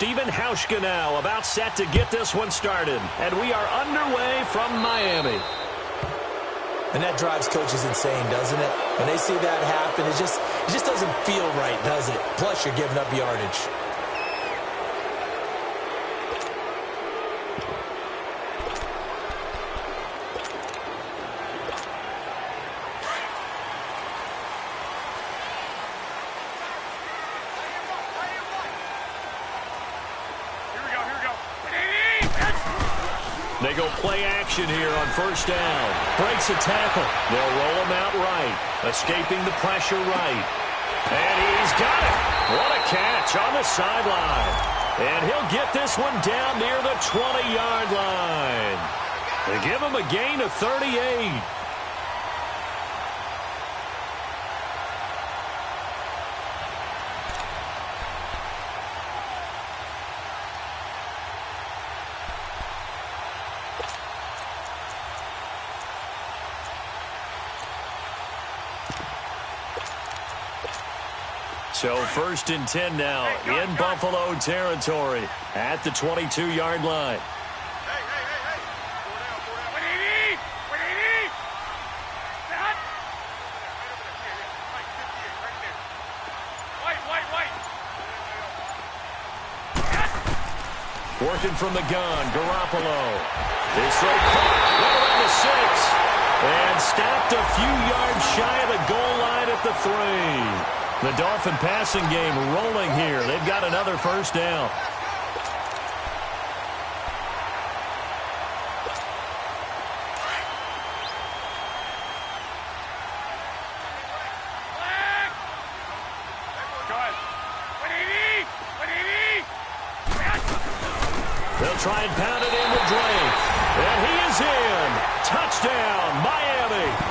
Steven Hauschka now about set to get this one started. And we are underway from Miami. And that drives coaches insane, doesn't it? When they see that happen, it just doesn't feel right, does it? Plus, you're giving up yardage. They go play action here on first down. Breaks a tackle. They'll roll him out right. Escaping the pressure right. And he's got it. What a catch on the sideline. And he'll get this one down near the 20-yard line. They give him a gain of 38. So first and 10 now in Buffalo territory at the 22-yard line. Working from the gun, Garoppolo. This throw caught right around the 6. And stopped a few yards shy of the goal line at the 3. The Dolphin passing game rolling here. They've got another first down. They'll try and pound it in with Drake. And he is in. Touchdown, Miami.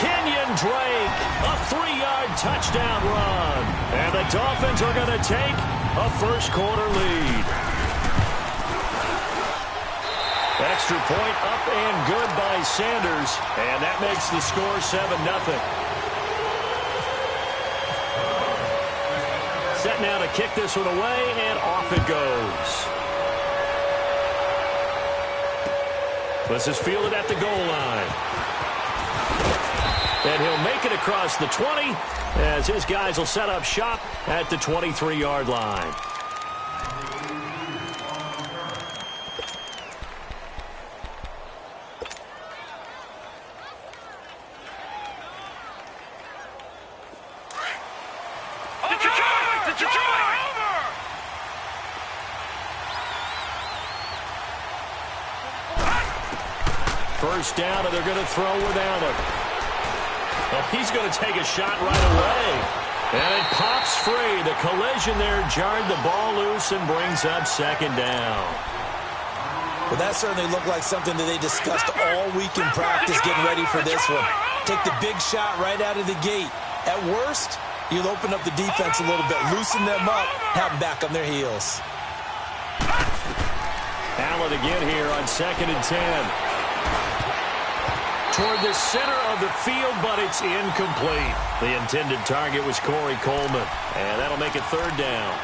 Kenyon Drake, a 3-yard touchdown run. And the Dolphins are going to take a first-quarter lead. Extra point up and good by Sanders. And that makes the score 7-0. Set now to kick this one away, and off it goes. This is fielded at the goal line. And he'll make it across the 20 as his guys will set up shop at the 23-yard line. First down, and they're going to throw without him. Well, he's going to take a shot right away. And it pops free. The collision there jarred the ball loose and brings up second down. Well, that certainly looked like something that they discussed all week in practice getting ready for this one. Take the big shot right out of the gate. At worst, you'll open up the defense a little bit, loosen them up, have them back on their heels. Allen again here on 2nd and 10. Toward the center of the field, but it's incomplete. The intended target was Corey Coleman, and that'll make it third down.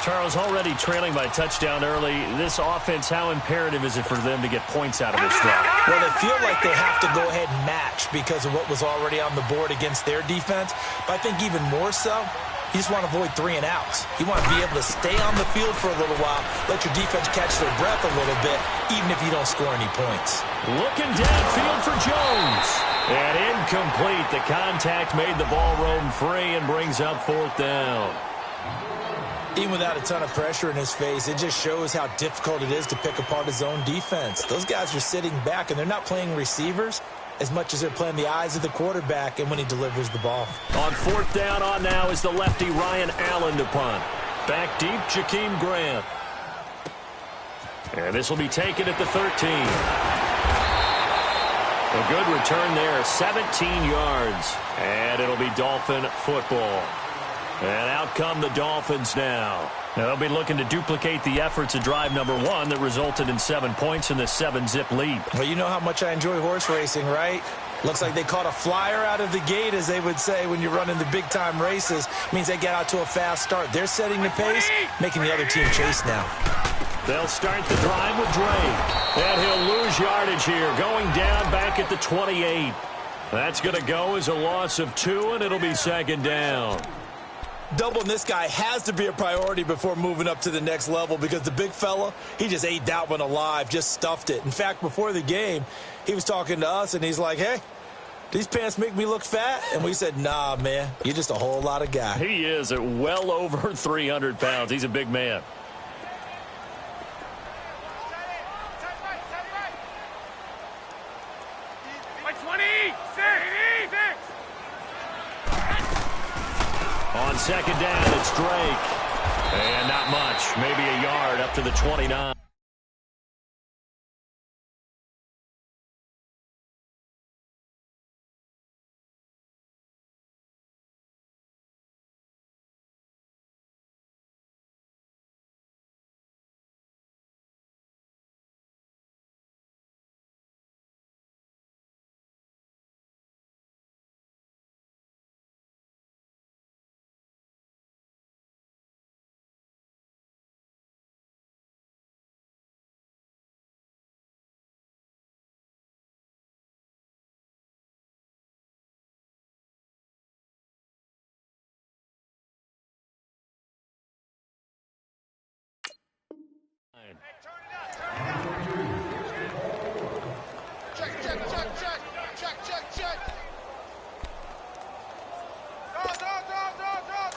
Charles, already trailing by a touchdown early. This offense, how imperative is it for them to get points out of this drive? Well, they feel like they have to go ahead and match because of what was already on the board against their defense. But I think even more so, you just want to avoid 3 and outs. You want to be able to stay on the field for a little while, let your defense catch their breath a little bit, even if you don't score any points. Looking downfield for Jones. And incomplete. The contact made the ball roam free and brings up 4th down. Even without a ton of pressure in his face, it just shows how difficult it is to pick apart his own defense. Those guys are sitting back, and they're not playing receivers as much as they're playing the eyes of the quarterback and when he delivers the ball. On 4th down on now is the lefty Ryan Allen to punt. Back deep, Jakeem Grant. And this will be taken at the 13. A good return there, 17 yards. And it'll be Dolphin football. And out come the Dolphins now. Now they'll be looking to duplicate the efforts of drive number 1 that resulted in 7 points in the 7-zip lead. Well, you know how much I enjoy horse racing, right? Looks like they caught a flyer out of the gate, as they would say when you're running the big-time races. Means they get out to a fast start. They're setting the pace, making the other team chase now. They'll start the drive with Drake. And he'll lose yardage here, going down back at the 28. That's going to go as a loss of 2, and it'll be second down. Doubling this guy has to be a priority before moving up to the next level, because the big fella, he just ate that one alive, just stuffed it. In fact, before the game, he was talking to us, and he's like, hey, these pants make me look fat? And we said, nah, man, you're just a whole lot of guy. He is at well over 300 pounds. He's a big man. On second down, it's Drake. And not much, maybe a yard up to the 29.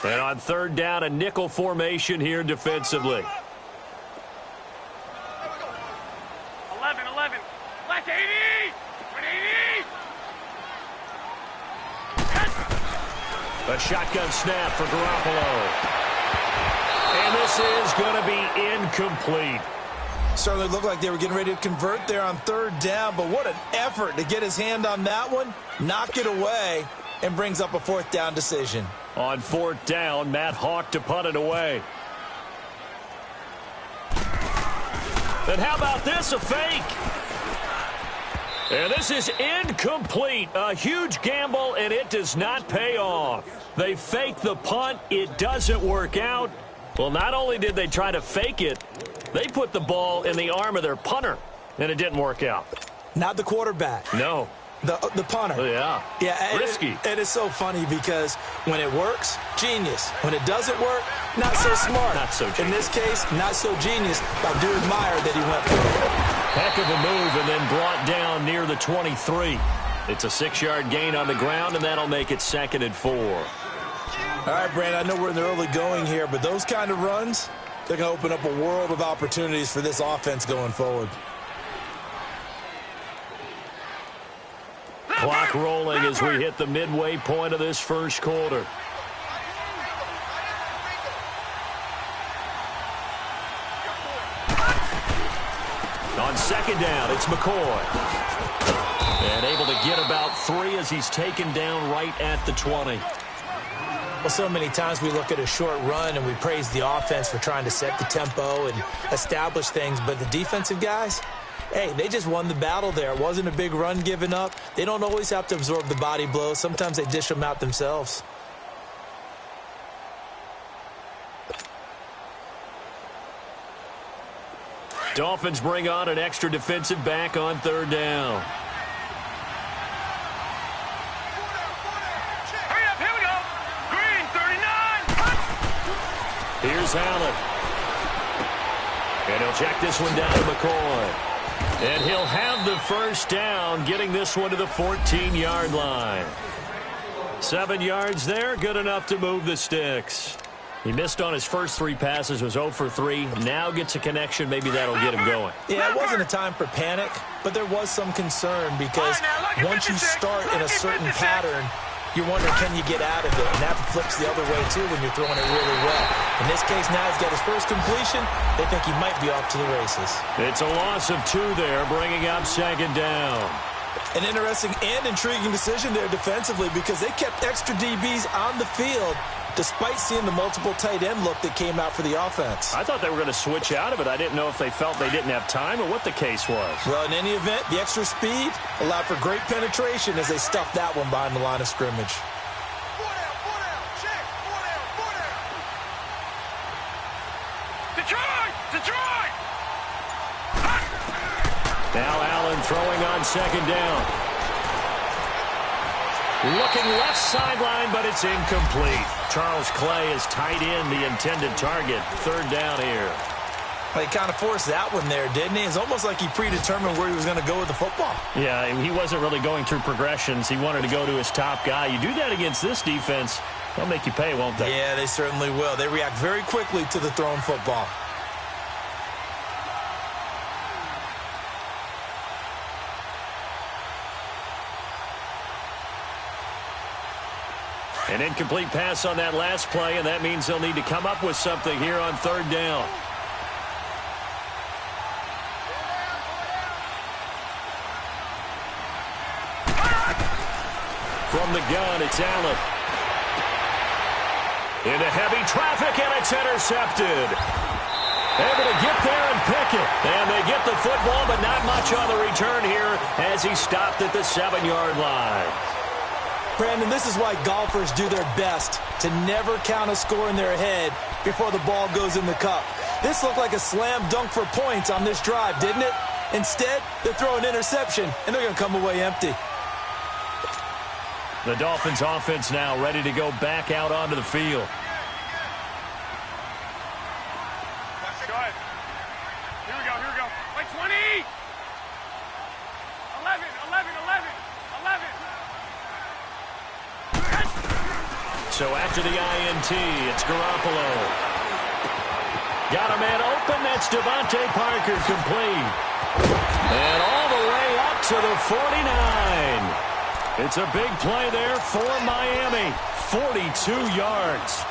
And on third down, a nickel formation here defensively. 11, black 80, 180. A shotgun snap for Garoppolo. And this is going to be incomplete. Certainly looked like they were getting ready to convert there on third down, but what an effort to get his hand on that one, knock it away, and brings up a fourth down decision. On fourth down, Matt Hawk to punt it away. And how about this, a fake? And this is incomplete. A huge gamble, and it does not pay off. They fake the punt. It doesn't work out. Well, not only did they try to fake it, they put the ball in the arm of their punter, and it didn't work out. Not the quarterback. No. The punter. Oh, yeah. Yeah. Risky. It is so funny because when it works, genius. When it doesn't work, not so smart. Not so genius. In this case, not so genius. I do admire that he went for it. Heck of a move, and then brought down near the 23. It's a 6-yard gain on the ground, and that'll make it 2nd and 4. All right, Brandon, I know we're in the early going here, but those kind of runs, they're going to open up a world of opportunities for this offense going forward. Clock rolling as we hit the midway point of this first quarter. On second down, it's McCoy. And able to get about 3 as he's taken down right at the 20. Well, so many times we look at a short run and we praise the offense for trying to set the tempo and establish things, but the defensive guys, hey, they just won the battle there. It wasn't a big run given up. They don't always have to absorb the body blows. Sometimes they dish them out themselves. Dolphins bring on an extra defensive back on third down. Hurry up, here we go. Green, 39. Here's Allen. And he'll check this one down to McCoy. And he'll have the first down, getting this one to the 14-yard line. 7 yards there, good enough to move the sticks. He missed on his first 3 passes, was 0 for 3. Now gets a connection. Maybe that'll get him going. Yeah, it wasn't a time for panic, but there was some concern because once you start in a certain pattern, you're wondering, can you get out of it? And that flips the other way, too, when you're throwing it really well. In this case, now he's got his first completion. They think he might be off to the races. It's a loss of 2 there, bringing up second down. An interesting and intriguing decision there defensively because they kept extra DBs on the field despite seeing the multiple tight end look that came out for the offense. I thought they were going to switch out of it. I didn't know if they felt they didn't have time or what the case was. Well, in any event, the extra speed allowed for great penetration as they stuffed that one behind the line of scrimmage. Detroit! Now Allen throwing on second down. Looking left sideline, but it's incomplete. Charles Clay is tight in the intended target. Third down here. He kind of forced that one there, didn't he? It's almost like he predetermined where he was going to go with the football. Yeah, he wasn't really going through progressions. He wanted to go to his top guy. You do that against this defense, they'll make you pay, won't they? Yeah, they certainly will. They react very quickly to the thrown football. An incomplete pass on that last play, and that means they'll need to come up with something here on third down. From the gun, it's Allen. Into heavy traffic, and it's intercepted. Able to get there and pick it. And they get the football, but not much on the return here as he stopped at the 7-yard line. Brandon, this is why golfers do their best to never count a score in their head before the ball goes in the cup. This looked like a slam dunk for points on this drive, didn't it? Instead, they throw an interception, and they're going to come away empty. The Dolphins offense now ready to go back out onto the field. Go ahead. Here we go. Like 20! 11. So after the INT, it's Garoppolo. Got a man open. That's Devontae Parker complete. And all the way up to the 49. It's a big play there for Miami. 42 yards.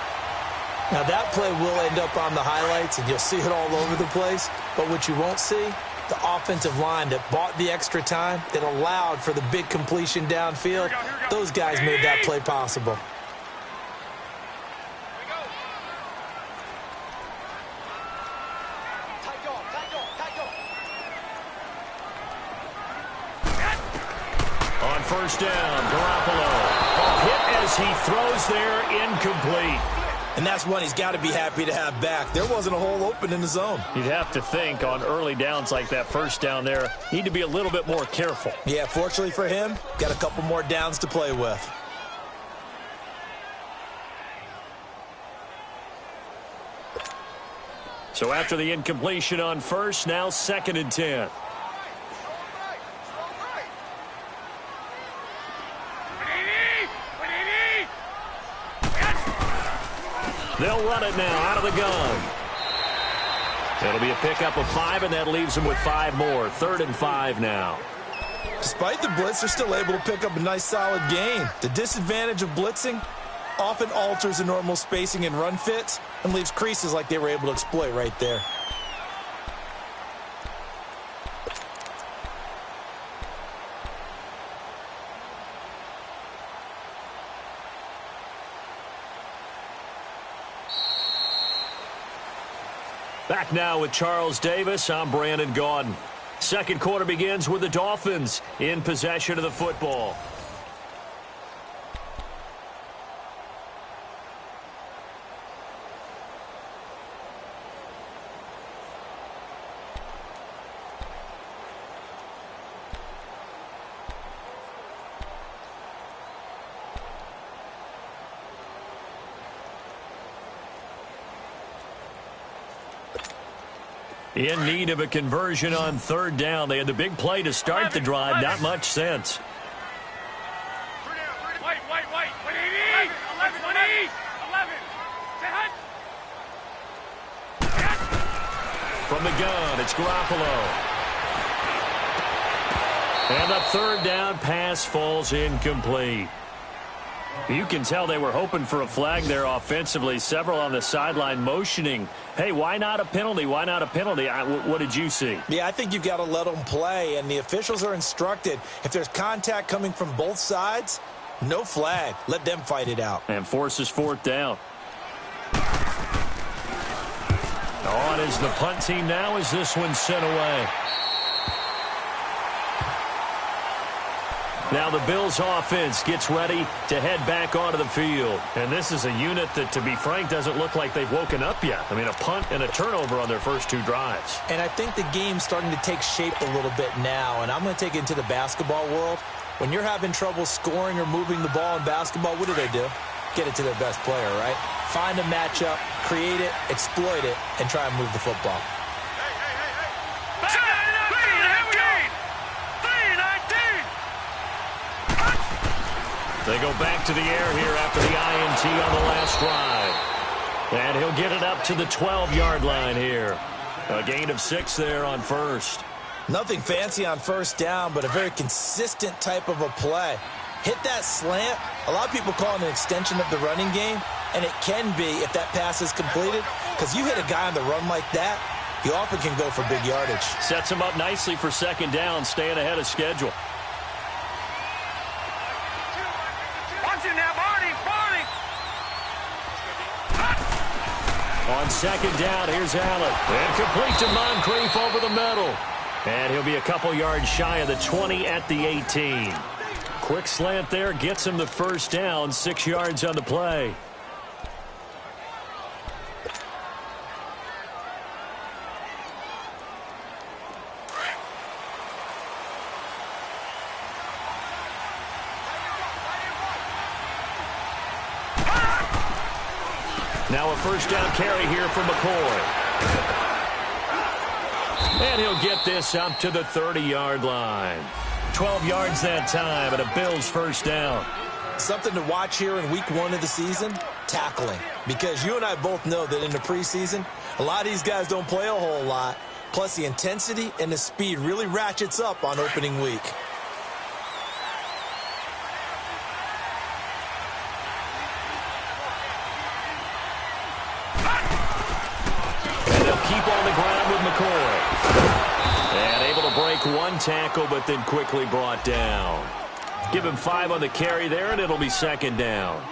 Now that play will end up on the highlights, and you'll see it all over the place. But what you won't see, the offensive line that bought the extra time, that allowed for the big completion downfield. Here we go. Those guys made that play possible. On first down, Garoppolo. Hit as he throws there, incomplete. And that's one he's got to be happy to have back. There wasn't a hole open in the zone. You'd have to think on early downs like that first down there, need to be a little bit more careful. Yeah, fortunately for him, got a couple more downs to play with. So after the incompletion on first, now 2nd and 10. They'll run it now out of the gun. That'll be a pickup of 5, and that leaves them with 5 more. 3rd and 5 now. Despite the blitz, they're still able to pick up a nice solid gain. The disadvantage of blitzing often alters the normal spacing and run fits and leaves creases like they were able to exploit right there. Back now with Charles Davis. I'm Brandon Gaudin. Second quarter begins with the Dolphins in possession of the football. In need of a conversion on 3rd down. They had the big play to start the drive. Not much sense. White. 180. 11. 11. From the gun, it's Garoppolo. And the 3rd down pass falls incomplete. You can tell they were hoping for a flag there offensively. Several on the sideline motioning, hey, why not a penalty? Why not a penalty? What did you see? Yeah, I think you've got to let them play, and the officials are instructed. If there's contact coming from both sides, no flag. Let them fight it out. And forces 4th down. On is the punt team now as this one's sent away. Now the Bills offense gets ready to head back onto the field. And this is a unit that, to be frank, doesn't look like they've woken up yet. I mean, a punt and a turnover on their first 2 drives. And I think the game's starting to take shape a little bit now. And I'm going to take it into the basketball world. When you're having trouble scoring or moving the ball in basketball, what do? Get it to their best player, right? Find a matchup, create it, exploit it, and try and move the football. They go back to the air here after the INT on the last drive. And he'll get it up to the 12-yard line here. A gain of 6 there on first. Nothing fancy on first down, but a very consistent type of a play. Hit that slant. A lot of people call it an extension of the running game, and it can be if that pass is completed, because you hit a guy on the run like that, he often can go for big yardage. Sets him up nicely for second down, staying ahead of schedule. On second down, here's Allen. And complete to Moncrief over the middle. And he'll be a couple yards shy of the 20 at the 18. Quick slant there gets him the first down, 6 yards on the play. Now a first down carry here for McCoy. And he'll get this up to the 30-yard line. 12 yards that time and a Bills first down. Something to watch here in week 1 of the season, tackling. Because you and I both know that in the preseason, a lot of these guys don't play a whole lot. Plus the intensity and the speed really ratchets up on opening week. Keep on the ground with McCoy. And able to break 1 tackle, but then quickly brought down. Give him 5 on the carry there, and it'll be second down.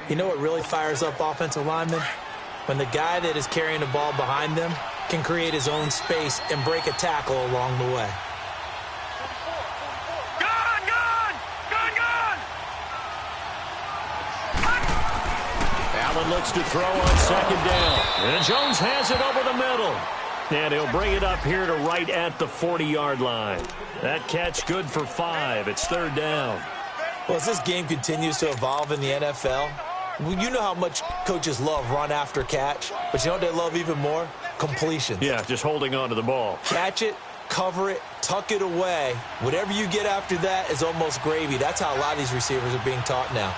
You know what really fires up offensive linemen? When the guy that is carrying the ball behind them can create his own space and break a tackle along the way. Allen looks to throw on second down. And Jones has it over the middle. And he'll bring it up here to right at the 40-yard line. That catch good for 5. It's third down. Well, as this game continues to evolve in the NFL, you know how much coaches love run after catch, but you know what they love even more? Completion. Yeah, just holding on to the ball. Catch it, cover it, tuck it away. Whatever you get after that is almost gravy. That's how a lot of these receivers are being taught now.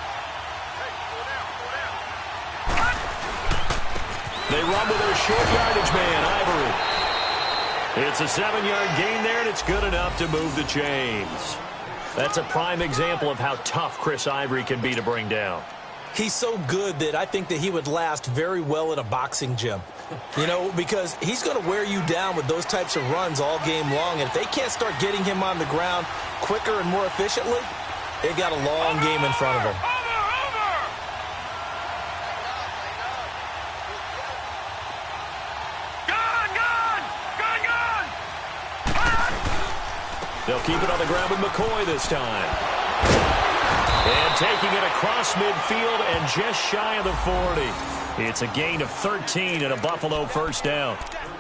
They run with their short yardage man, Ivory. It's a 7-yard gain there, and it's good enough to move the chains. That's a prime example of how tough Chris Ivory can be to bring down. He's so good that I think that he would last very well in a boxing gym. You know, because he's going to wear you down with those types of runs all game long. And if they can't start getting him on the ground quicker and more efficiently, they've got a long game in front of them. They'll keep it on the ground with McCoy this time. And taking it across midfield and just shy of the 40. It's a gain of 13 and a Buffalo first down.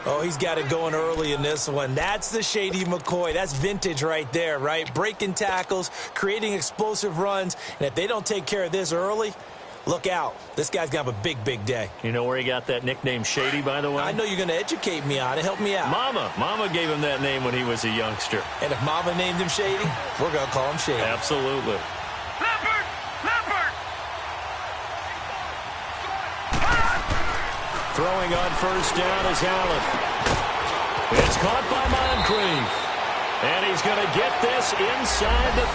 Oh, he's got it going early in this one. That's the Shady McCoy. That's vintage right there, right? Breaking tackles, creating explosive runs. And if they don't take care of this early, look out. This guy's going to have a big, big day. You know where he got that nickname Shady, by the way? I know you're going to educate me on it. Help me out. Mama gave him that name when he was a youngster. And if Mama named him Shady, we're going to call him Shady. Absolutely. Throwing on first down is Allen. It's caught by Moncrief. And he's going to get this inside the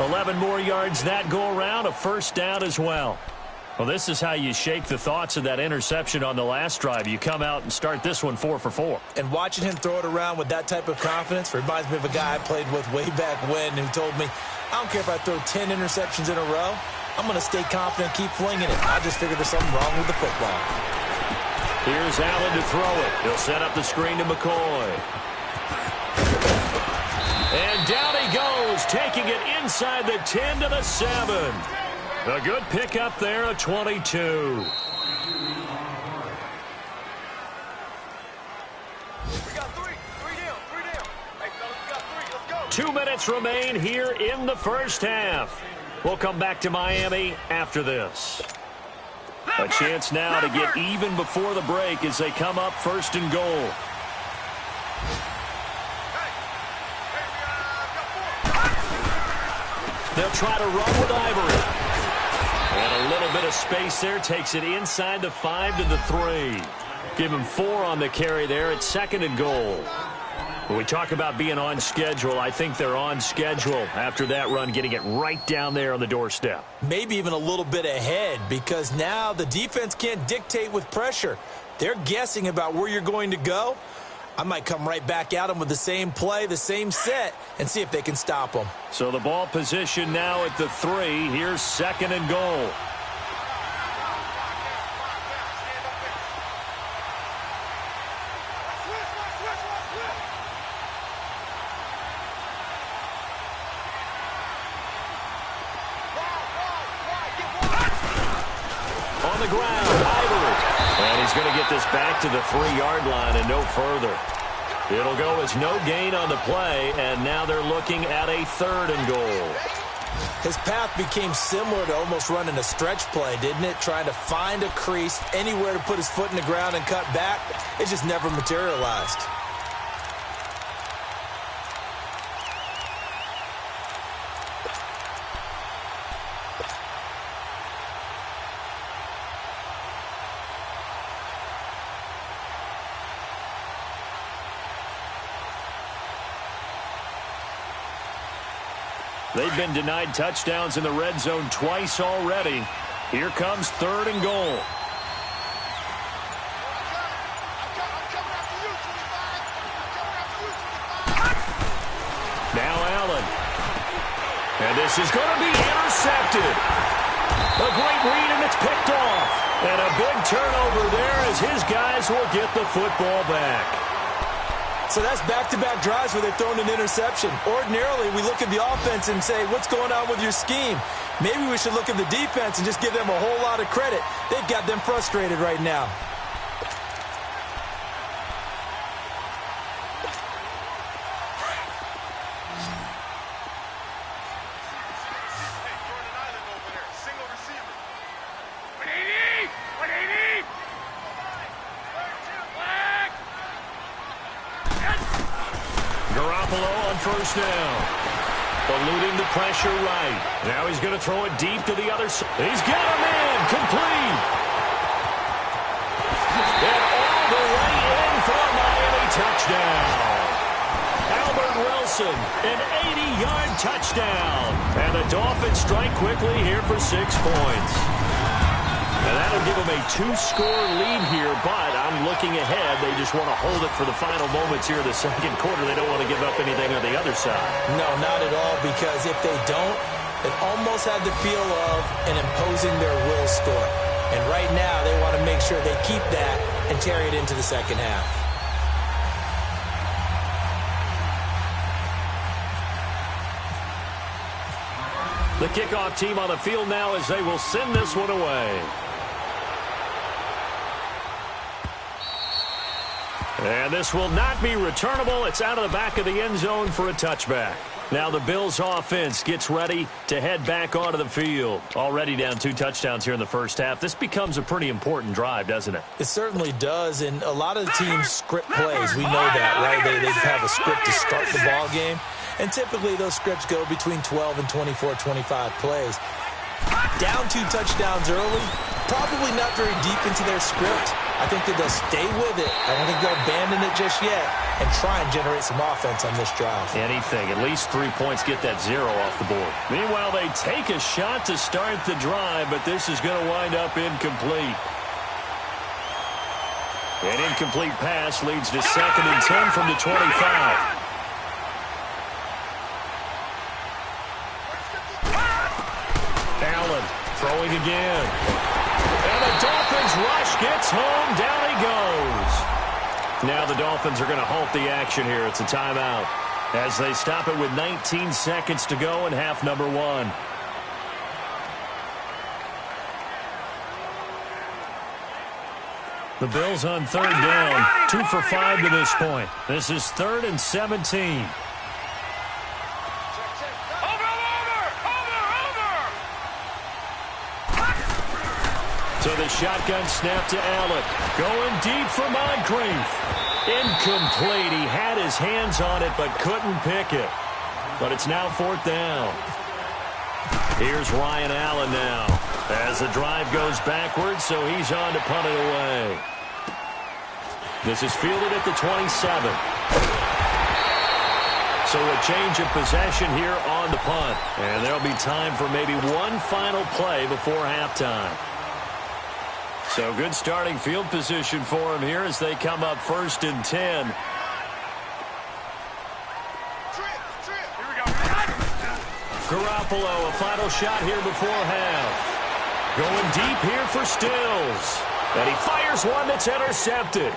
30. 11 more yards that go around, a first down as well. Well, this is how you shake the thoughts of that interception on the last drive. You come out and start this one 4 for 4. And watching him throw it around with that type of confidence reminds me of a guy I played with way back when who told me, I don't care if I throw 10 interceptions in a row. I'm going to stay confident, keep flinging it. I just figured there's something wrong with the football. Here's Allen to throw it. He'll set up the screen to McCoy. And down he goes, taking it inside the 10 to the 7. A good pickup there, a 22. 2 minutes remain here in the first half. We'll come back to Miami after this. A chance now to get even before the break as they come up first and goal. They'll try to run with Ivory. And a little bit of space there takes it inside the 5 to the 3. Give him 4 on the carry there at second and goal. When we talk about being on schedule, I think they're on schedule after that run, getting it right down there on the doorstep. Maybe even a little bit ahead, because now the defense can't dictate with pressure. They're guessing about where you're going to go. I might come right back at them with the same play, the same set, and see if they can stop them. So the ball position now at the 3. Here's second and goal. On the ground, Ivory. And he's going to get this back to the 3-yard line and no further. It'll go as no gain on the play, and now they're looking at a 3rd and goal. His path became similar to almost running a stretch play, didn't it? Trying to find a crease, anywhere to put his foot in the ground and cut back. It just never materialized. They've been denied touchdowns in the red zone twice already. Here comes 3rd and goal. Now Allen. And this is going to be intercepted. A great read, and it's picked off. And a big turnover there as his guys will get the football back. So that's back-to-back drives where they're throwing an interception. Ordinarily, we look at the offense and say, what's going on with your scheme? Maybe we should look at the defense and just give them a whole lot of credit. They've got them frustrated right now. First down. Eluding the pressure right. Now he's going to throw it deep to the other side. He's got him in. Complete. And all the way in for a Miami touchdown. Albert Wilson, an 80-yard touchdown. And the Dolphins strike quickly here for 6 points. And that'll give them a 2-score lead here, but I'm looking ahead. They just want to hold it for the final moments here in the second quarter. They don't want to give up anything on the other side. No, not at all, because if they don't, it almost had the feel of an imposing their will score. And right now, they want to make sure they keep that and carry it into the second half. The kickoff team on the field now as they will send this one away. And this will not be returnable. It's out of the back of the end zone for a touchback. Now the Bills offense gets ready to head back onto the field. Already down 2 touchdowns here in the first half. This becomes a pretty important drive, doesn't it? It certainly does, and a lot of the teams script plays. We know that, right? They have a script to start the ball game, and typically those scripts go between 12 and 24, 25 plays. Down 2 touchdowns early, probably not very deep into their script. I think that they'll stay with it. I don't think they'll abandon it just yet and try and generate some offense on this drive. Anything. At least 3 points, get that 0 off the board. Meanwhile, they take a shot to start the drive, but this is going to wind up incomplete. An incomplete pass leads to 2nd and 10 from the 25. Allen throwing again. And a the Dolphins rush, gets home, down he goes. Now the Dolphins are going to halt the action here. It's a timeout as they stop it with 19 seconds to go in half number 1. The Bills on third down, 2 for 5 to this point. This is 3rd and 17. So the shotgun snap to Allen. Going deep for Moncrief. Incomplete. He had his hands on it but couldn't pick it. But it's now 4th down. Here's Ryan Allen now as the drive goes backwards, so he's on to punt it away. This is fielded at the 27. So a change of possession here on the punt. And there'll be time for maybe one final play before halftime. So good starting field position for him here as they come up 1st and 10. Garoppolo, a final shot here before half. Going deep here for Stills. And he fires one that's intercepted.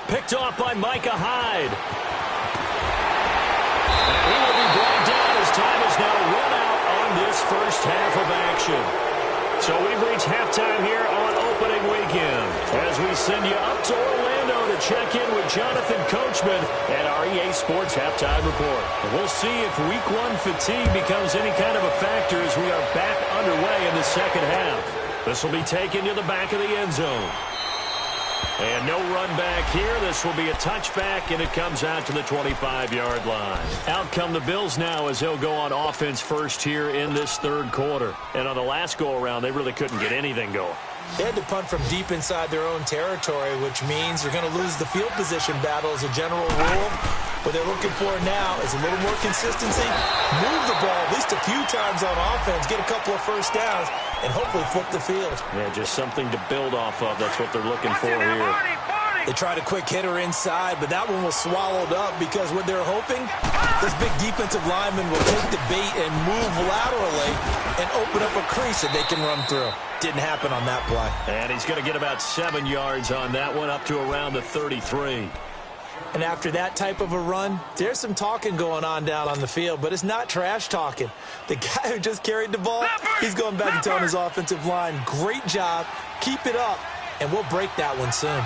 Picked off by Micah Hyde. And he will be brought down as time is now run out on this first half of action. So we've reached halftime here on opening weekend as we send you up to Orlando to check in with Jonathan Coachman at our EA Sports Halftime Report. And we'll see if Week 1 fatigue becomes any kind of a factor as we are back underway in the second half. This will be taken to the back of the end zone. And no run back here. This will be a touchback, and it comes out to the 25-yard line. Out come the Bills now as they'll go on offense first here in this third quarter. And on the last go-around, they really couldn't get anything going. They had to punt from deep inside their own territory, which means they're going to lose the field position battle as a general rule. What they're looking for now is a little more consistency, move the ball at least a few times on offense, get a couple of first downs, and hopefully flip the field. Yeah, just something to build off of. That's what they're looking for here. They tried a quick hitter inside, but that one was swallowed up because what they're hoping, this big defensive lineman will take the bait and move laterally and open up a crease that they can run through. Didn't happen on that play. And he's going to get about 7 yards on that one, up to around the 33. And after that type of a run, there's some talking going on down on the field, but it's not trash talking. The guy who just carried the ball, he's going back and telling his offensive line, great job, keep it up, and we'll break that one soon.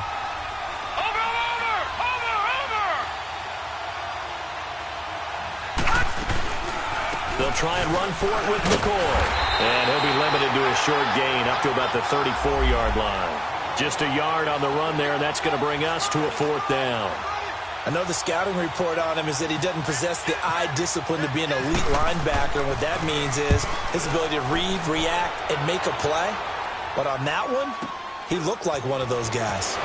They'll try and run for it with McCoy. And he'll be limited to a short gain up to about the 34-yard line. Just a yard on the run there, and that's going to bring us to a 4th down. I know the scouting report on him is that he doesn't possess the eye discipline to be an elite linebacker. And what that means is his ability to read, react, and make a play. But on that one, he looked like one of those guys.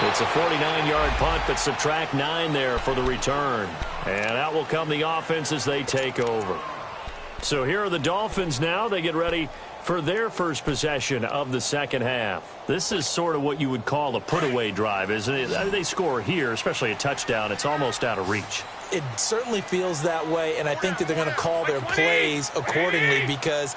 It's a 49-yard punt, but subtract 9 there for the return. And out will come the offense as they take over. So here are the Dolphins now. They get ready for their first possession of the second half. This is sort of what you would call a put-away drive, isn't it? They score here, especially a touchdown. It's almost out of reach. It certainly feels that way, and I think that they're going to call their plays accordingly because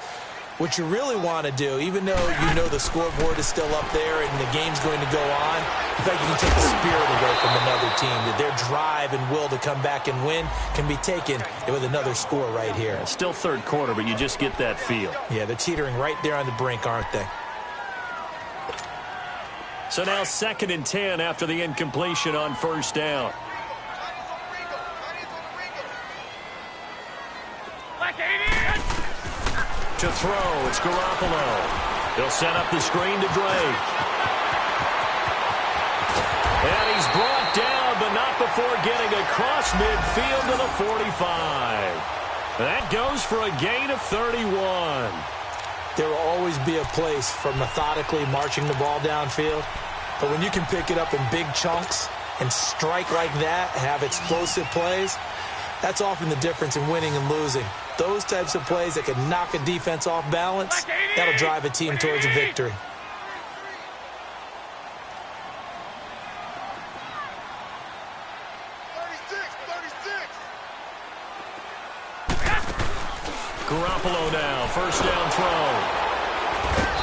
what you really want to do, even though you know the scoreboard is still up there and the game's going to go on, in fact, you can take the spirit away from another team. That their drive and will to come back and win can be taken with another score right here. Yeah, still third quarter, but you just get that feel. Yeah, they're teetering right there on the brink, aren't they? So now 2nd and 10 after the incompletion on first down. To throw, it's Garoppolo. He'll set up the screen to Drake. And he's brought down, but not before getting across midfield to the 45. That goes for a gain of 31. There will always be a place for methodically marching the ball downfield. But when you can pick it up in big chunks and strike like that, have explosive plays, that's often the difference in winning and losing. Those types of plays that can knock a defense off balance, that'll drive a team towards a victory. Garoppolo now, first down throw.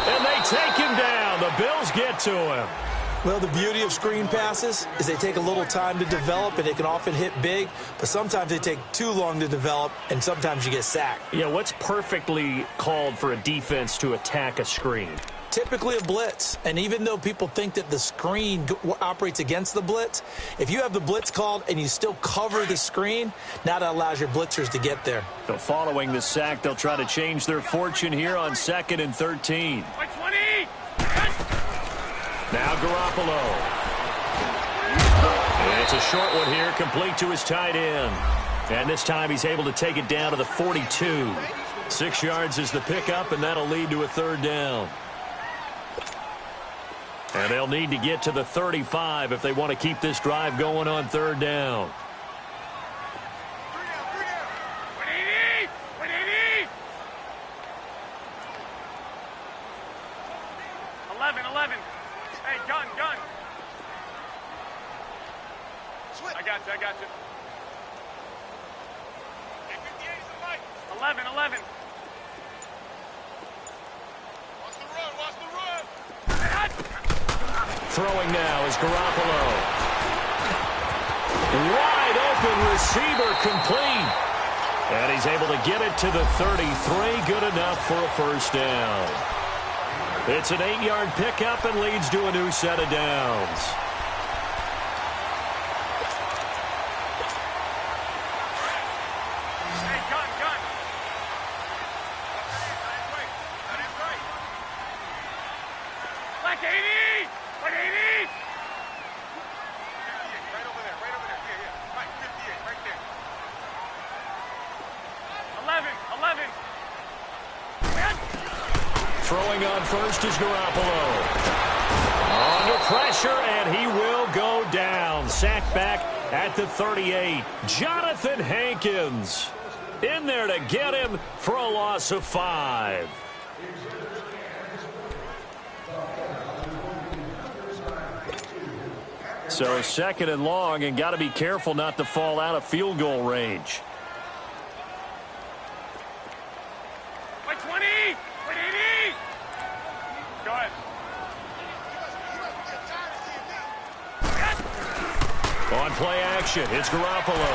And they take him down. The Bills get to him. Well, the beauty of screen passes is they take a little time to develop, and they can often hit big, but sometimes they take too long to develop, and sometimes you get sacked. Yeah, what's perfectly called for a defense to attack a screen? Typically a blitz, and even though people think that the screen operates against the blitz, if you have the blitz called and you still cover the screen, now that allows your blitzers to get there. So following the sack, they'll try to change their fortune here on 2nd and 13. Now Garoppolo. And it's a short one here, complete to his tight end. And this time he's able to take it down to the 42. 6 yards is the pickup, and that'll lead to a 3rd down. And they'll need to get to the 35 if they want to keep this drive going on 3rd down. 11. Hey, gun. I got you. 11. Watch the run. Throwing now is Garoppolo. Wide open receiver, complete. And he's able to get it to the 33. Good enough for a 1st down. It's an 8-yard pickup and leads to a new set of downs. Hey, gun. Black 80. Right over there. Yeah. Right, 58, right there. 11. Throwing on first is Garoppolo. Under pressure, and he will go down. Sacked back at the 38. Jonathan Hankins in there to get him for a loss of 5. So 2nd and long, and got to be careful not to fall out of field goal range. Right 20. Right 80. Go ahead. On play action, it's Garoppolo.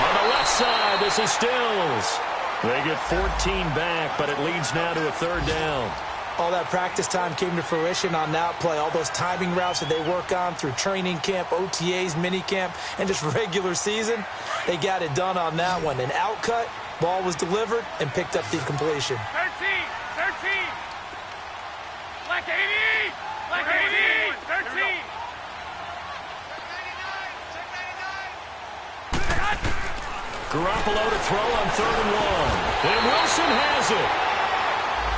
On the left side, this is Stills. They get 14 back, but it leads now to a 3rd down. All that practice time came to fruition on that play. All those timing routes that they work on through training camp, OTAs, minicamp, and just regular season, they got it done on that one. An outcut, ball was delivered, and picked up the completion. 13. Black 80. 13. Garoppolo to throw on 3rd and long. And Wilson has it.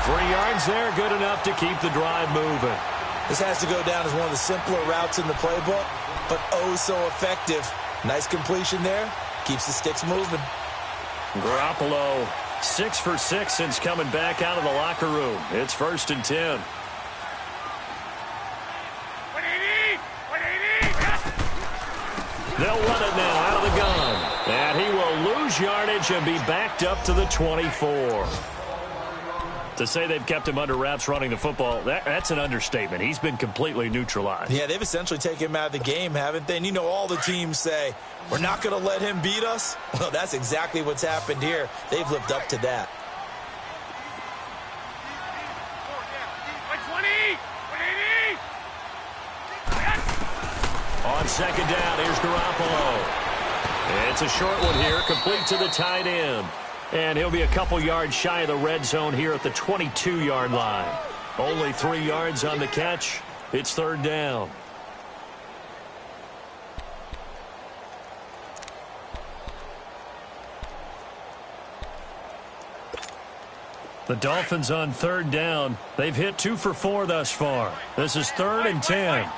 3 yards there, good enough to keep the drive moving. This has to go down as one of the simpler routes in the playbook, but oh so effective. Nice completion there. Keeps the sticks moving. Garoppolo, 6 for 6 since coming back out of the locker room. It's 1st and 10. 180. They'll run it now out of the gun. And he will lose yardage and be backed up to the 24. To say they've kept him under wraps running the football, that's an understatement. He's been completely neutralized. Yeah, they've essentially taken him out of the game, haven't they? And you know all the teams say, we're not going to let him beat us. Well, that's exactly what's happened here. They've lived up to that. 180. On 2nd down, here's Garoppolo. It's a short one here, complete to the tight end. And he'll be a couple yards shy of the red zone here at the 22-yard line. Only 3 yards on the catch. It's 3rd down. The Dolphins on 3rd down. They've hit 2 for 4 thus far. This is 3rd and 10.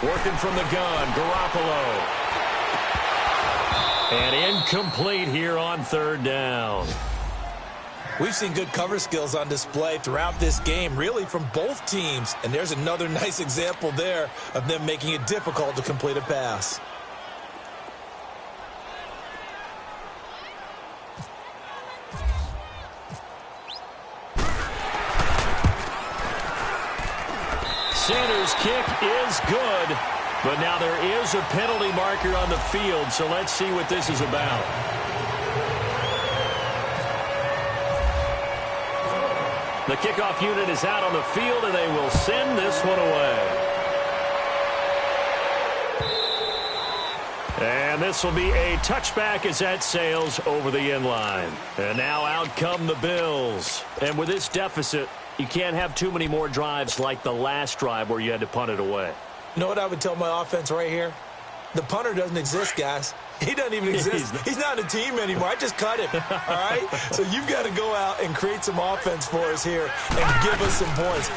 Working from the gun, Garoppolo. And incomplete here on 3rd down. We've seen good cover skills on display throughout this game, really from both teams. And there's another nice example there of them making it difficult to complete a pass. center's kick is good. But now there is a penalty marker on the field, so let's see what this is about. The kickoff unit is out on the field, and they will send this one away. And this will be a touchback as that sails over the end line. And now out come the Bills. And with this deficit, you can't have too many more drives like the last drive where you had to punt it away. You know what I would tell my offense right here? The punter doesn't exist, guys. He doesn't even exist. He's not a team anymore. I just cut him, all right? So you've got to go out and create some offense for us here and give us some points.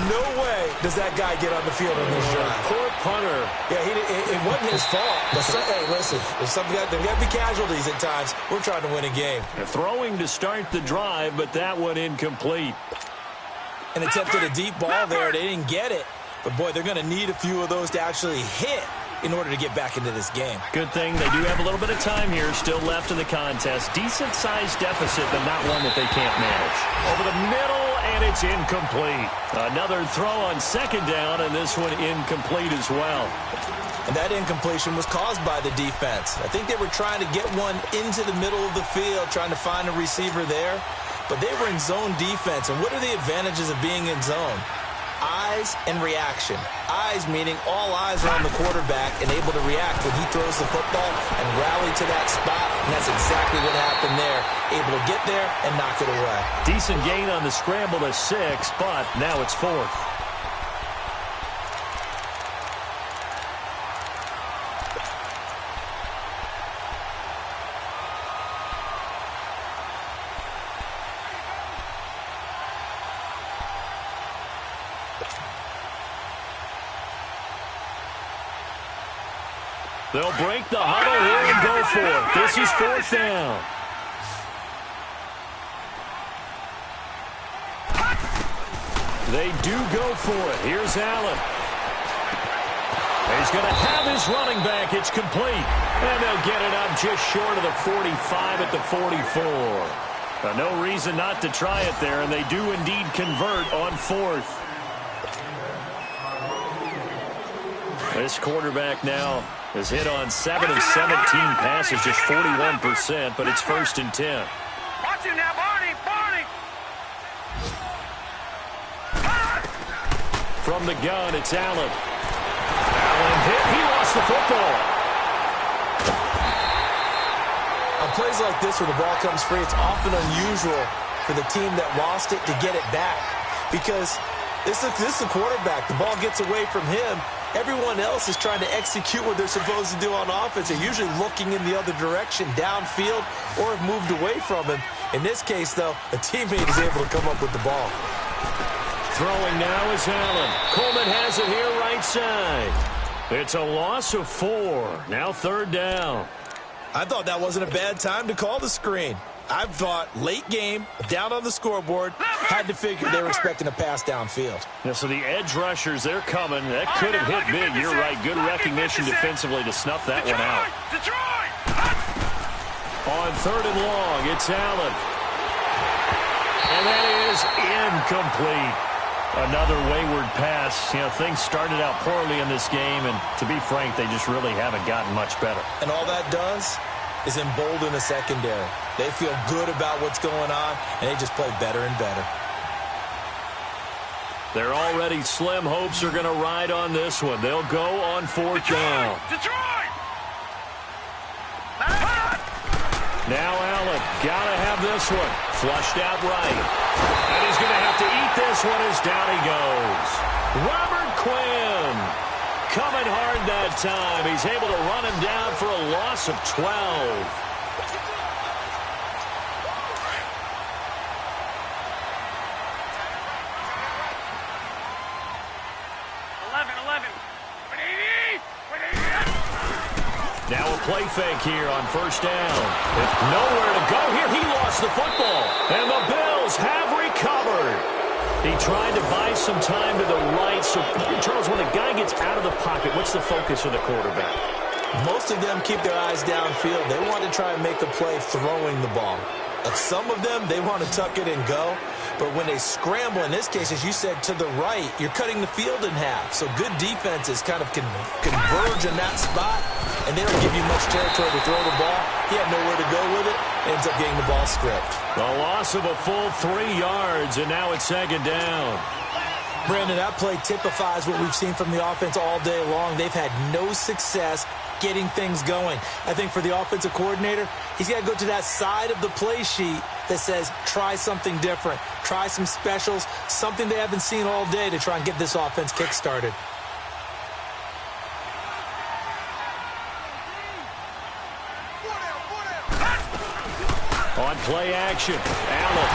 No way does that guy get on the field on this drive. Poor punter. Yeah, it wasn't his fault. But hey, listen, there's got to be casualties at times. We're trying to win a game. Throwing to start the drive, but that one incomplete. And attempted a deep ball there. They didn't get it. But, boy, they're going to need a few of those to actually hit in order to get back into this game. Good thing they do have a little bit of time here still left in the contest. Decent-sized deficit, but not one that they can't manage. Over the middle, and it's incomplete. Another throw on second down, and this one incomplete as well. And that incompletion was caused by the defense. I think they were trying to get one into the middle of the field, trying to find a receiver there. But they were in zone defense, and what are the advantages of being in zone? Eyes and reaction. Eyes meaning all eyes are on the quarterback and able to react when he throws the football and rally to that spot. And that's exactly what happened there. Able to get there and knock it away. Decent gain on the scramble to 6, but now it's 4th. They'll break the huddle here and go for it. This is 4th down. They do go for it. Here's Allen. He's going to have his running back. It's complete. And they'll get it up just short of the 45 at the 44. No reason not to try it there, and they do indeed convert on 4th. This quarterback now has hit on 7 of 17 passes, just 41%, but it's 1st and 10. Watch him now, Barney! From the gun, it's Allen. Allen hit. He lost the football. On plays like this where the ball comes free, it's often unusual for the team that lost it to get it back because this is the quarterback. The ball gets away from him. Everyone else is trying to execute what they're supposed to do on offense. They're usually looking in the other direction, downfield, or have moved away from him. In this case, though, a teammate is able to come up with the ball. Throwing now is Allen. Coleman has it here right side. It's a loss of 4. Now 3rd down. I thought that wasn't a bad time to call the screen. I thought late game, down on the scoreboard, had to figure they were expecting a pass downfield. Yeah, so the edge rushers, they're coming. That could have hit big. You're right. Good recognition defensively to snuff that one out. On 3rd and long, it's Allen. And that is incomplete. Another wayward pass. You know, things started out poorly in this game, and to be frank, they just really haven't gotten much better. And all that does is embolden the secondary. They feel good about what's going on, and they just play better and better. Their already slim hopes are going to ride on this one. They'll go on 4th down. Now Allen, got to have this one. Flushed out right. And he's going to have to eat this one as down he goes. Robert Quinn coming hard that time. He's able to run him down for a loss of 12. Now a play fake here on 1st down. With nowhere to go here, he lost the football. And the Bills have recovered. He tried to buy some time to the right. So, Charles, when a guy gets out of the pocket, what's the focus of the quarterback? Most of them keep their eyes downfield. They want to try and make a play throwing the ball. Some of them, they want to tuck it and go. But when they scramble, in this case, as you said, to the right, you're cutting the field in half. So good defenses kind of converge in that spot, and they don't give you much territory to throw the ball. He had nowhere to go with it. Ends up getting the ball stripped. A loss of a full 3 yards, and now it's second down. Brandon, that play typifies what we've seen from the offense all day long. They've had no success getting things going. I think for the offensive coordinator, he's got to go to that side of the play sheet that says, try something different. Try some specials, something they haven't seen all day to try and get this offense kick-started. On play action, Allen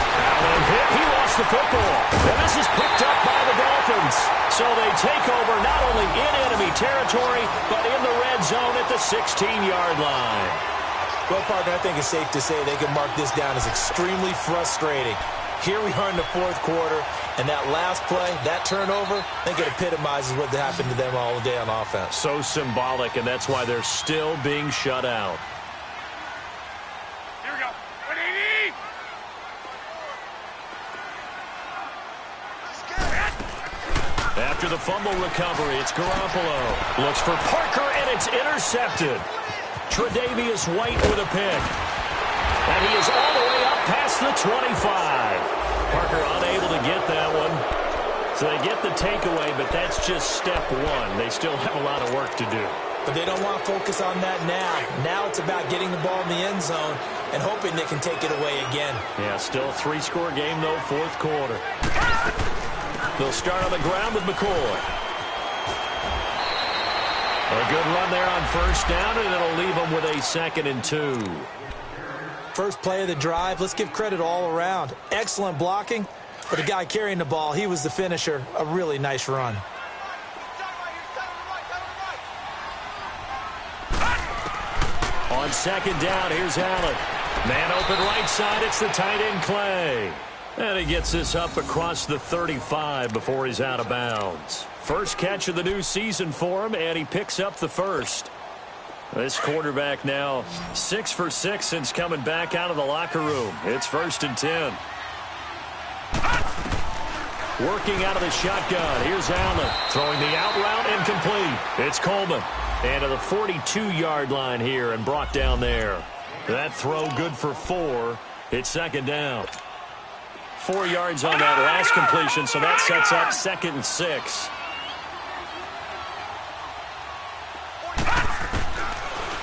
hit. He lost the football. And this is picked up by the Dolphins. So they take over not only in enemy territory, but in the red zone at the 16-yard line. Well, partner, I think it's safe to say they can mark this down as extremely frustrating. Here we are in the fourth quarter, and that last play, that turnover, I think it epitomizes what happened to them all day on offense. So symbolic, and that's why they're still being shut out. Here we go. After the fumble recovery, it's Garoppolo. Looks for Parker, and it's intercepted. Tre'Davious White with a pick. And he is all the way up past the 25. Parker unable to get that one. So they get the takeaway, but that's just step one. They still have a lot of work to do. But they don't want to focus on that now. Now it's about getting the ball in the end zone and hoping they can take it away again. Yeah, still a 3-score game, though, fourth quarter. They'll start on the ground with McCoy. A good run there on first down, and it'll leave them with a 2nd and 2. First play of the drive, let's give credit all around. Excellent blocking, but the guy carrying the ball, he was the finisher. A really nice run. On second down, here's Allen. Man open right side, it's the tight end Clay. And he gets this up across the 35 before he's out of bounds. First catch of the new season for him, and he picks up the first. This quarterback now 6 for 6 since coming back out of the locker room. It's 1st and 10. Working out of the shotgun. Here's Allen throwing the out route and complete. It's Coleman. And to the 42-yard line here and brought down there. That throw good for 4. It's 2nd down. 4 yards on that last completion, so that sets up 2nd and 6.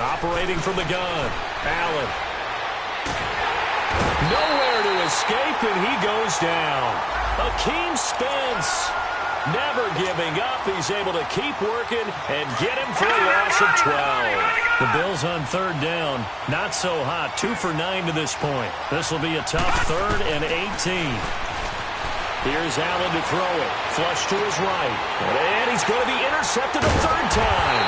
Operating from the gun, Allen. Nowhere to escape, and he goes down. Akeem Spence never giving up. He's able to keep working and get him for a loss of 12. The Bills on 3rd down. Not so hot. 2 for 9 to this point. This will be a tough 3rd and 18. Here's Allen to throw it. Flush to his right. And he's going to be intercepted a 3rd time.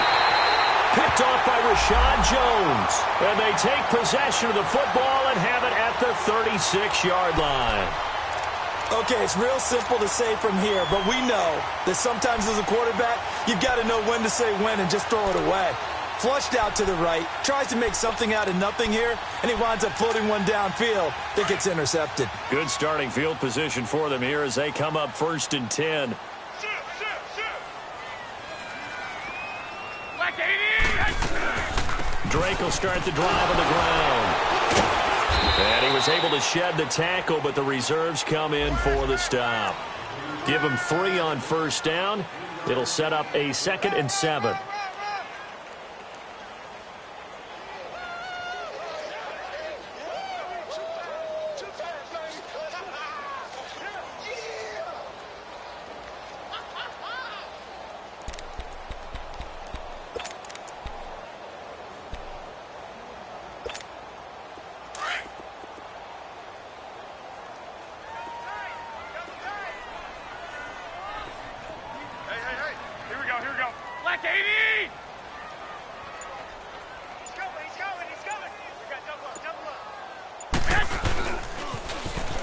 Picked off by Rashad Jones. And they take possession of the football and have it at the 36-yard line. Okay, it's real simple to say from here, but we know that sometimes as a quarterback, you've got to know when to say when and just throw it away. Flushed out to the right, tries to make something out of nothing here, and he winds up floating one downfield that gets intercepted. Good starting field position for them here as they come up 1st and 10. Drake will start the drive on the ground. And he was able to shed the tackle, but the reserves come in for the stop. Give him 3 on first down. It'll set up a 2nd and 7.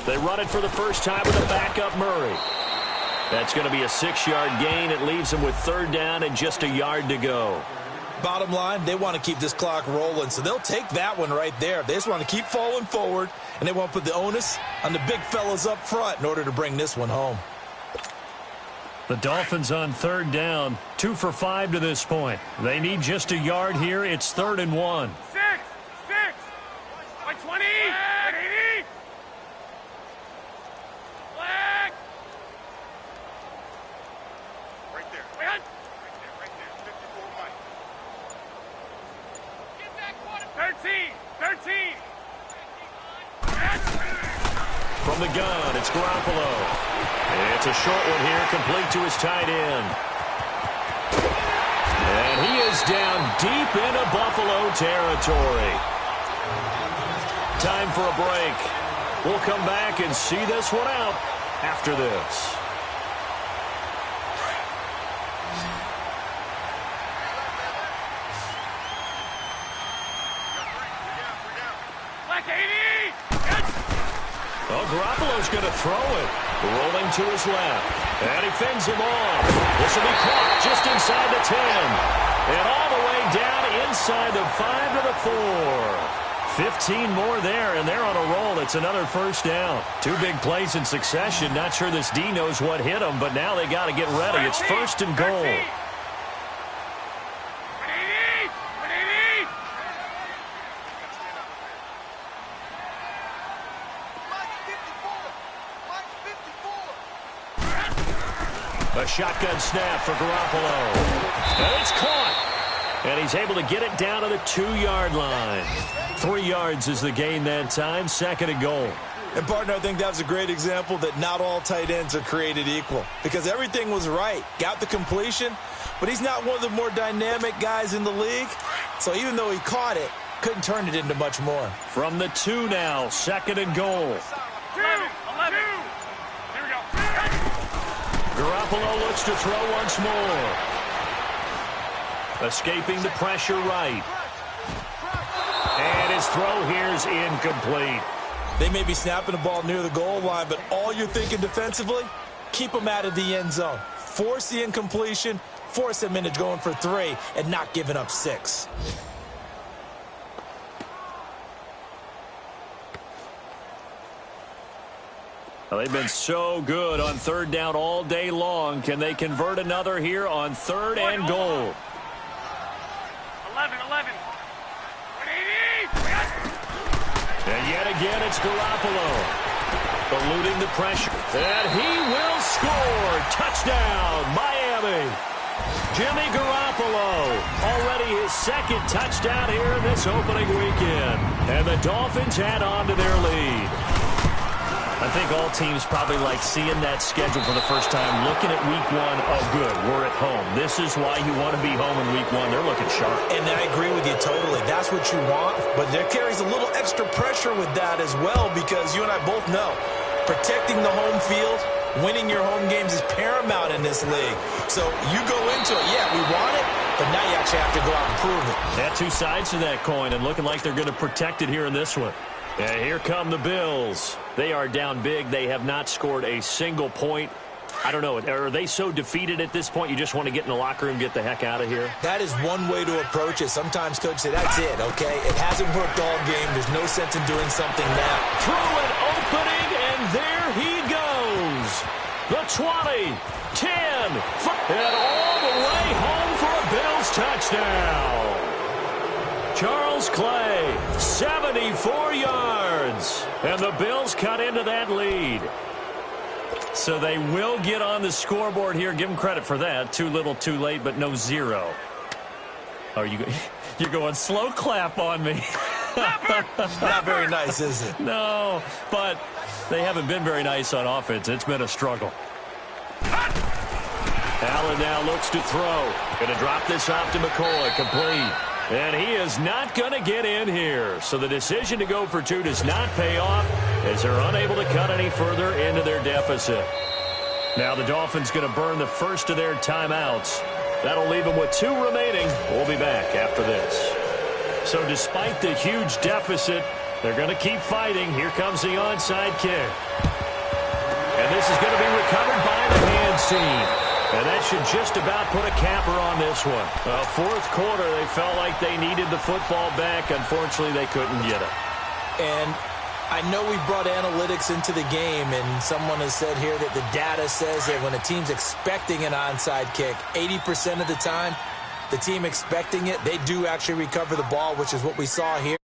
They run it for the first time with a backup Murray. That's going to be a 6-yard gain. It leaves them with 3rd down and just a yard to go. Bottom line, they want to keep this clock rolling, so they'll take that one right there. They just want to keep falling forward, and they want to put the onus on the big fellas up front in order to bring this one home. The Dolphins on third down, 2 for 5 to this point. They need just a yard here. It's 3rd and 1. 6, 20, 80. Flag. Right there. Right there. 54 Mike. Get that quarter. 13. From the gun, it's Garoppolo. It's a short one here, complete to his tight end. And he is down deep into Buffalo territory. Time for a break. We'll come back and see this one out after this. Black 80. Oh, Garoppolo's going to throw it. Rolling to his left. And he fends him off. This will be caught just inside the 10. And all the way down inside the 5 to the 4. 15 more there, and they're on a roll. It's another first down. 2 big plays in succession. Not sure this D knows what hit them, but now they got to get ready. It's 1st and goal. A shotgun snap for Garoppolo. And it's caught. And he's able to get it down to the 2-yard line. 3 yards is the gain that time. 2nd and goal. And, partner, I think that was a great example that not all tight ends are created equal. Because everything was right. Got the completion, but he's not one of the more dynamic guys in the league. So even though he caught it, couldn't turn it into much more. From the 2 now, 2nd and goal. 11. Here we go. Garoppolo looks to throw once more. Escaping the pressure right. And his throw here is incomplete. They may be snapping the ball near the goal line, but all you're thinking defensively, keep them out of the end zone. Force the incompletion, force them into going for 3, and not giving up 6. Well, they've been so good on 3rd down all day long. Can they convert another here on 3rd and goal? 11. 180. And yet again, it's Garoppolo. Eluding the pressure. And he will score. Touchdown, Miami. Jimmy Garoppolo. Already his 2nd touchdown here in this opening weekend. And the Dolphins add on to their lead. I think all teams probably like seeing that schedule for the first time, looking at week 1. Oh, good, we're at home. This is why you want to be home in week 1. They're looking sharp. And I agree with you totally. That's what you want, but there carries a little extra pressure with that as well because you and I both know protecting the home field, winning your home games is paramount in this league. So you go into it, yeah, we want it, but now you actually have to go out and prove it. Had 2 sides to that coin and looking like they're going to protect it here in this one. And here come the Bills. They are down big. They have not scored a single point. I don't know. Are they so defeated at this point you just want to get in the locker room and get the heck out of here? That is one way to approach it. Sometimes coach say, that's it, okay? It hasn't worked all game. There's no sense in doing something now. Through an opening, and there he goes. The 20, 10, and all the way home for a Bills touchdown. Charles Clay, 74 yards. And the Bills cut into that lead. So they will get on the scoreboard here. Give them credit for that. Too little, too late, but no 0. Oh, you're going slow clap on me. Not very nice, is it? No, but they haven't been very nice on offense. It's been a struggle. Allen now looks to throw. Going to drop this off to McCoy. Complete. And he is not going to get in here. So the decision to go for 2 does not pay off as they're unable to cut any further into their deficit. Now the Dolphins going to burn the first of their timeouts. That'll leave them with 2 remaining. We'll be back after this. So despite the huge deficit, they're going to keep fighting. Here comes the onside kick. And this is going to be recovered by the hands team. And that should just about put a capper on this one. Fourth quarter, they felt like they needed the football back. Unfortunately, they couldn't get it. And I know we brought analytics into the game, and someone has said here that the data says that when a team's expecting an onside kick, 80% of the time, the team expecting it, they do actually recover the ball, which is what we saw here.